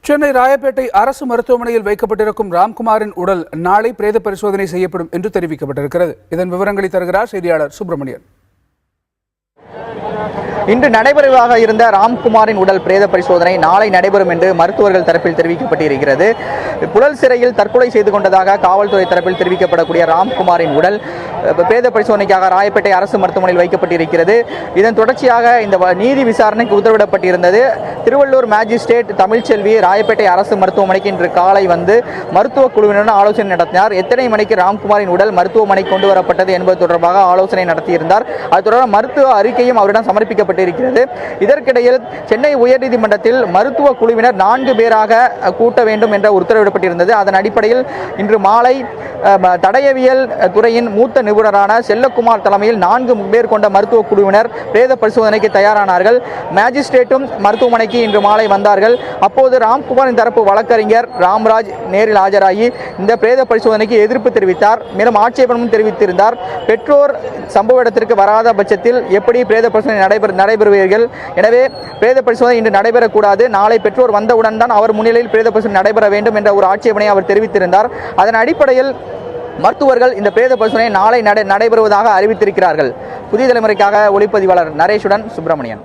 சென்னை ராயப்பேட்டை அரசு மருத்துவமனையில் வைக்கப்பட்டிருக்கும் ராம்குமாரின் உடல் நாளை பிரேத பரிசோதனை செய்யப்படும் என்று தெரிவிக்கப்பட்டிருக்கிறது. இதன் விவரங்களை தருகிறார் செய்தியாளர் சுப்பிரமணியன். இன்று நடைபெறுவதாக இருந்த ராம்குமாரின் உடல் பிரேத பரிசோதனை நாளை நடைபெறும் என்று மருத்துவர்கள் தரப்பில் தெரிவிக்கப்பட்டிருக்கிறது. புழல் சிறையில் தற்கொலை செய்து கொண்டதாக காவல்துறை தரப்பில் தெரிவிக்கப்படக்கூடிய ராம்குமாரின் உடல் பிரேத பரிசோதனைக்காக ராயப்பேட்டை அரசு மருத்துவமனையில் வைக்கப்பட்டிருக்கிறது. இதன் தொடர்ச்சியாக இந்த நீதி விசாரணைக்கு உத்தரவிடப்பட்டிருந்தது. திருவள்ளூர் மேஜிஸ்ட்ரேட் தமிழ்ச்செல்வி ராயப்பேட்டை அரசு மருத்துவமனைக்கு இன்று காலை வந்து மருத்துவ குழுவினருடன் ஆலோசனை நடத்தினார். எத்தனை மணிக்கு ராம்குமாரின் உடல் மருத்துவமனைக்கு கொண்டு வரப்பட்டது என்பது தொடர்பாக ஆலோசனை நடத்தியிருந்தார். அது தொடர்பாக மருத்துவ அறிக்கையும் அவரிடம் சமர்ப்பிக்கப்பட்டிருக்கிறது. இதற்கிடையில் சென்னை உயர்நீதிமன்றத்தில் மருத்துவ குழுவினர் 4 பேராக கூட்ட வேண்டும் என்ற உத்தரவிடப்பட்டிருந்தது. அதன் அடிப்படையில் இன்று மாலை தடயவியல் துறையின் மூத்த நிபுணரான செல்லக்குமார் தலைமையில் 4 பேர் கொண்ட மருத்துவ குழுவினர் பிரேத பரிசோதனைக்கு தயாரானார்கள். மேஜிஸ்ட்ரேட்டும் மருத்துவமனைக்கு இன்று மாலை வந்தார்கள். அப்போது ராம்குமாரின் தரப்பு வழக்கறிஞர் ராம்ராஜ் நேரில் ஆஜராகி இந்த பிரேத பரிசோதனைக்கு எதிர்ப்பு தெரிவித்தார். மேலும் ஆட்சேபனமும் தெரிவித்திருந்தார். பெற்றோர் சம்பவ இடத்திற்கு வராத பட்சத்தில் எப்படி பிரேத பரிசோதனை நடைபெறுவீர்கள்? எனவே பிரேத பரிசோதனை இன்று நடைபெறக்கூடாது. நாளை பெற்றோர் வந்தவுடன் தான் அவர் முன்னிலையில் பிரேத பரிசோதனை நடைபெற வேண்டும் என்ற ஒரு ஆட்சேபனை அவர் தெரிவித்திருந்தார். அதன் அடிப்படையில் மருத்துவர்கள் இந்த பிரேத பரிசோதனை நாளை நடைபெறுவதாக அறிவித்திருக்கிறார்கள். புதிய தலைமுறைக்காக ஒளிப்பதிவாளர் நரேஷுடன் சுப்பிரமணியன்.